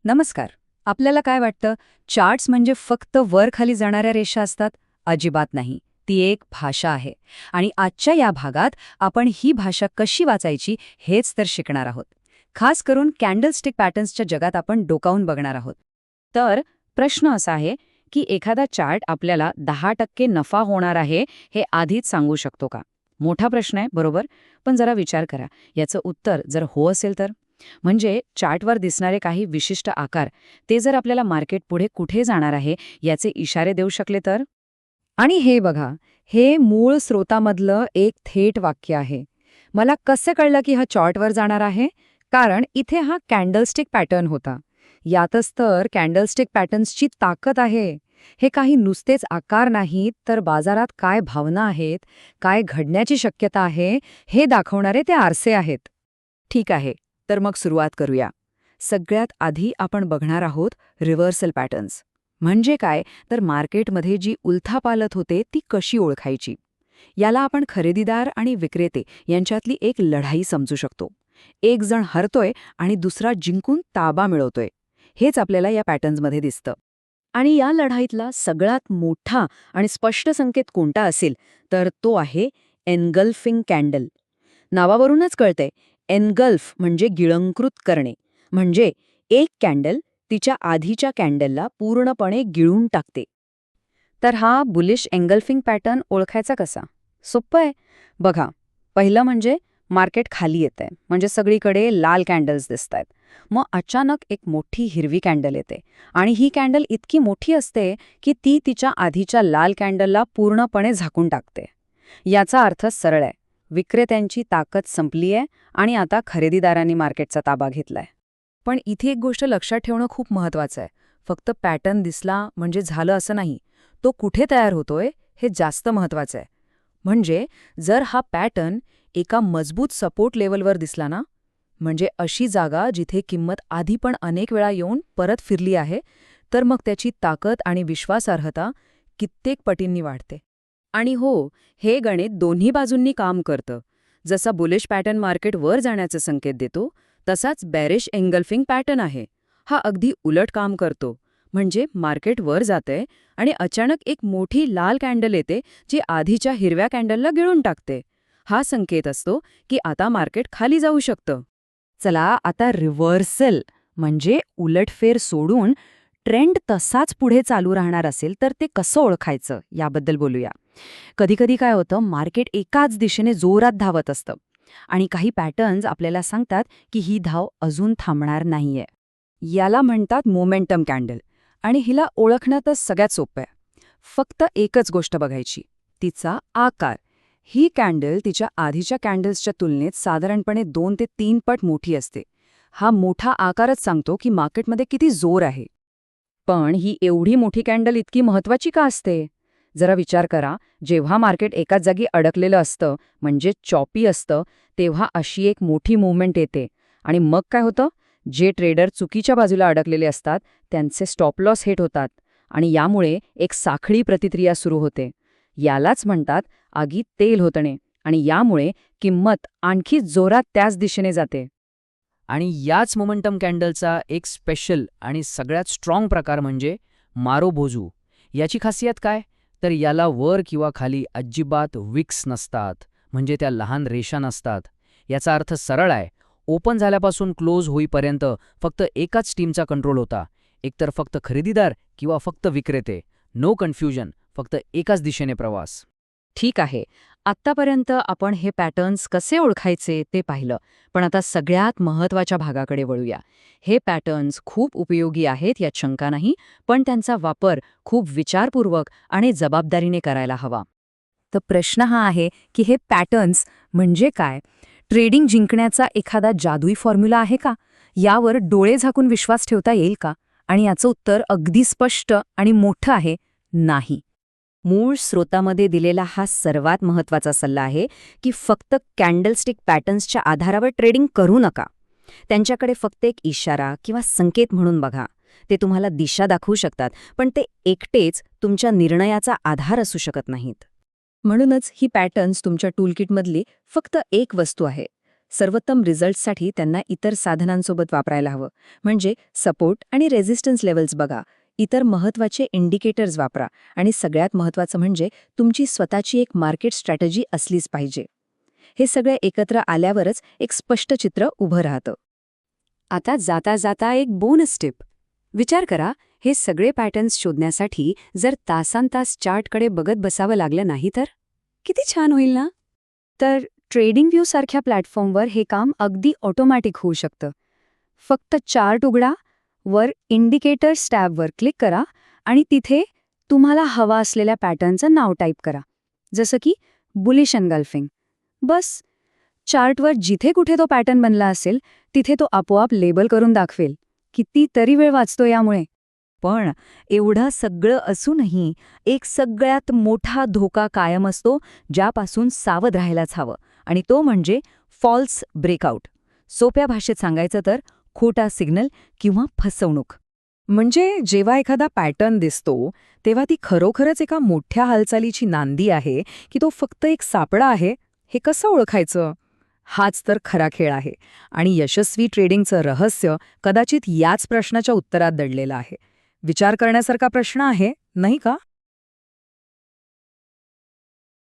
नमस्कार. आपल्याला काय वाटतं, चार्ट्स म्हणजे फक्त वर खाली जाणाऱ्या रेषा असतात? अजिबात नाही. ती एक भाषा आहे. आणि आजच्या या भागात आपण ही भाषा कशी वाचायची हेच तर शिकणार आहोत. खास करून कॅन्डलस्टिक पॅटर्न्सच्या जगात आपण डोकावून बघणार आहोत. तर प्रश्न असा आहे की एखादा चार्ट आपल्याला 10% नफा होणार आहे हे आधीच सांगू शकतो का? मोठा प्रश्न आहे, बरोबर? पण जरा विचार करा. याचं उत्तर जर हो असेल तर? म्हणजे चार्टवर दिसणारे काही विशिष्ट आकार, ते जर आपल्याला मार्केट पुढे कुठे जाणार आहे याचे इशारे देऊ शकले तर? आणि हे बघा, हे मूळ स्रोतामधलं एक थेट वाक्य आहे. मला कसं कळलं की हा चार्टवर जाणार आहे? कारण इथे हा कॅन्डलस्टिक पॅटर्न होता. यातच तर कॅन्डलस्टिक पॅटर्न्सची ताकद आहे. हे काही नुसतेच आकार नाहीत, तर बाजारात काय भावना आहेत, काय घडण्याची शक्यता आहे, हे दाखवणारे ते आरसे आहेत. ठीक आहे, तर मग सुरुवात करूया. सगळ्यात आधी आपण बघणार आहोत रिव्हर्सल पॅटर्न्स. म्हणजे काय, तर मार्केटमध्ये जी उलथापालथ होते ती कशी ओळखायची. याला आपण खरेदीदार आणि विक्रेते यांच्यातली एक लढाई समजू शकतो. एक जण हरतोय आणि दुसरा जिंकून ताबा मिळवतोय. हेच आपल्याला या पॅटर्न्समध्ये दिसतं. आणि या लढाईतला सगळ्यात मोठा आणि स्पष्ट संकेत कोणता असेल, तर तो आहे एनगल्फिंग कॅन्डल. नावावरूनच कळतंय, एनगल्फ म्हणजे गिळंकृत करणे. म्हणजे एक कॅन्डल तिच्या आधीच्या कॅन्डलला पूर्णपणे गिळून टाकते. तर हा बुलिश एंगल्फिंग पॅटर्न ओळखायचा कसा? सोपं आहे. बघा, पहिलं म्हणजे मार्केट खाली येतंय, म्हणजे सगळीकडे लाल कॅन्डल्स दिसतायत. मग अचानक एक मोठी हिरवी कॅन्डल येते आणि ही कॅन्डल इतकी मोठी असते की ती तिच्या आधीच्या लाल कॅन्डलला पूर्णपणे झाकून टाकते. याचा अर्थ सरळ आहे, विक्रेत्यांची ताकद संपलीये आणि आता खरेदीदारांनी मार्केटचा ताबा घेतलाय. पण इथे एक गोष्ट लक्षात ठेवणं खूप महत्वाचं आहे. फक्त पॅटर्न दिसला म्हणजे झालं असं नाही. तो कुठे तयार होतोय हे जास्त महत्वाचं आहे. म्हणजे जर हा पॅटर्न एका मजबूत सपोर्ट लेवलवर दिसला ना, म्हणजे अशी जागा जिथे किंमत आधी पण अनेक वेळा येऊन परत फिरली आहे, तर मग त्याची ताकद आणि विश्वासार्हता कित्येक पटींनी वाढते. आणि हो, हे गणित दोन्ही बाजूंनी काम करतं. जसा बुलिश पॅटर्न मार्केट वर जाण्याचे संकेत देतो, तसाच बॅरिश एंगल्फिंग पॅटर्न आहे. हा अगदी उलट काम करतो. म्हणजे मार्केट वर जातंय आणि अचानक एक मोठी लाल कॅन्डल येते जी आधीच्या हिरव्या कॅन्डलला गिळून टाकते. हा संकेत असतो की आता मार्केट खाली जाऊ शकतं. चला आता रिव्हर्सल म्हणजे उलटफेर सोडून ट्रेंड तसाच पुढे चालू राहणार असेल तर ते कसं ओळखायचं याबद्दल बोलूया. कधीकधी काय होतं, मार्केट एकाच दिशेने जोरात धावत असतं आणि काही पॅटर्न्स आपल्याला सांगतात की ही धाव अजून थांबणार नाहीये. याला म्हणतात मोमेंटम कॅन्डल आणि हिला ओळखण्यातच सगळ्यात सोपं आहे. फक्त एकच गोष्ट बघायची, तिचा आकार. ही कॅन्डल तिच्या आधीच्या कॅन्डल्सच्या तुलनेत साधारणपणे 2 ते 3 पट मोठी असते. हा मोठा आकारच सांगतो की मार्केटमध्ये किती जोर आहे. पण ही एवढी मोठी कॅन्डल इतकी महत्वाची का असते? जरा विचार करा, जेव्हा मार्केट एकाच जागी अडकलेलं असतं, म्हणजे चॉपी असतं, तेव्हा अशी एक मोठी मूव्हमेंट येते. आणि मग काय होतं? जे ट्रेडर चुकीच्या बाजूला अडकलेले असतात, त्यांचे स्टॉप लॉस हिट होतात आणि यामुळे एक साखळी प्रतिक्रिया सुरू होते. यालाच म्हणतात आगीत तेल होतणे आणि यामुळे किंमत आणखी जोरात त्याच दिशेने जाते. आणि याच मोमेंटम कॅन्डलचा एक स्पेशल आणि सगळ्यात स्ट्रॉंग प्रकार म्हणजे मारोबोजू. याची खासियत काय? तर याला वर किंवा खाली अजिबात विक्स नसतात, म्हणजे त्या लहान रेषा नसतात. याचा अर्थ सरळ आहे, ओपन झाल्यापासून क्लोज होईपर्यंत फक्त एकाच टीमचा कंट्रोल होता. एकतर फक्त खरेदीदार किंवा फक्त विक्रेते. नो कन्फ्युजन, फक्त एकाच दिशेने प्रवास. ठीक आहे, आत्तापर्यंत आपण हे पॅटर्न्स कसे ओळखायचे ते पाहिलं. पण आता सगळ्यात महत्त्वाच्या भागाकडे वळूया. हे पॅटर्न्स खूप उपयोगी आहेत यात शंका नाही, पण त्यांचा वापर खूप विचारपूर्वक आणि जबाबदारीने करायला हवा. तर प्रश्न हा आहे की हे पॅटर्न्स म्हणजे काय? ट्रेडिंग जिंकण्याचा एखादा जादुई फॉर्म्युला आहे का? यावर डोळे झाकून विश्वास ठेवता येईल का? आणि याचं उत्तर अगदी स्पष्ट आणि मोठं आहे, नाही. मूळ स्रोतामध्ये दिलेला हा सर्वात महत्त्वाचा सल्ला आहे की फक्त कॅन्डलस्टिक पॅटर्न्सच्या आधारावर ट्रेडिंग करू नका. त्यांच्याकडे फक्त एक इशारा किंवा संकेत म्हणून बघा. ते तुम्हाला दिशा दाखवू शकतात, पण ते एकटेच तुमच्या निर्णयाचा आधार असू शकत नाहीत. म्हणूनच ही पॅटर्न्स तुमच्या टूलकिटमधली फक्त एक वस्तू आहे. सर्वोत्तम रिझल्ट्ससाठी त्यांना इतर साधनांसोबत वापरायला हवं. म्हणजे सपोर्ट आणि रेझिस्टन्स लेव्हल्स बघा, इतर महत्त्वाचे इंडिकेटर्स वापरा आणि सगळ्यात महत्त्वाचं म्हणजे तुमची स्वतःची एक मार्केट स्ट्रॅटेजी असलीच पाहिजे. हे सगळे एकत्र आल्यावरच एक स्पष्ट चित्र उभं राहतं. आता जाता जाता एक बोनस टिप. विचार करा, हे सगळे पॅटर्न्स शोधण्यासाठी जर तासांतास चार्टकडे बघत बसावं लागलं नाही तर किती छान होईल ना. तर ट्रेडिंग व्यू सारख्या प्लॅटफॉर्मवर हे काम अगदी ऑटोमॅटिक होऊ शकतं. फक्त चार्ट उघडा, वर इंडिकेटर्स टॅबवर क्लिक करा आणि तिथे तुम्हाला हवा असलेल्या पॅटर्नचं नाव टाईप करा, जसं की बुलिश एनगल्फिंग. बस चार्टवर जिथे कुठे तो पॅटर्न बनला असेल तिथे तो आपोआप लेबल करून दाखवेल. कितीतरी वेळ वाचतो यामुळे. पण एवढं सगळं असूनही एक सगळ्यात मोठा धोका कायम असतो, ज्यापासून सावध राहायलाच हवं, आणि तो म्हणजे फॉल्स ब्रेकआउट. सोप्या भाषेत सांगायचं तर खोटा सिग्नल किंवा फसवणूक. म्हणजे जेव्हा एखादा पॅटर्न दिसतो तेव्हा ती खरोखरच एका मोठ्या हालचालीची नांदी आहे की तो फक्त एक सापळा आहे, हे कसं ओळखायचं? हाच तर खरा खेळ आहे. आणि यशस्वी ट्रेडिंगचं रहस्य कदाचित याच प्रश्नाच्या उत्तरात दडलेलं आहे. विचार करण्यासारखा प्रश्न आहे, नाही का?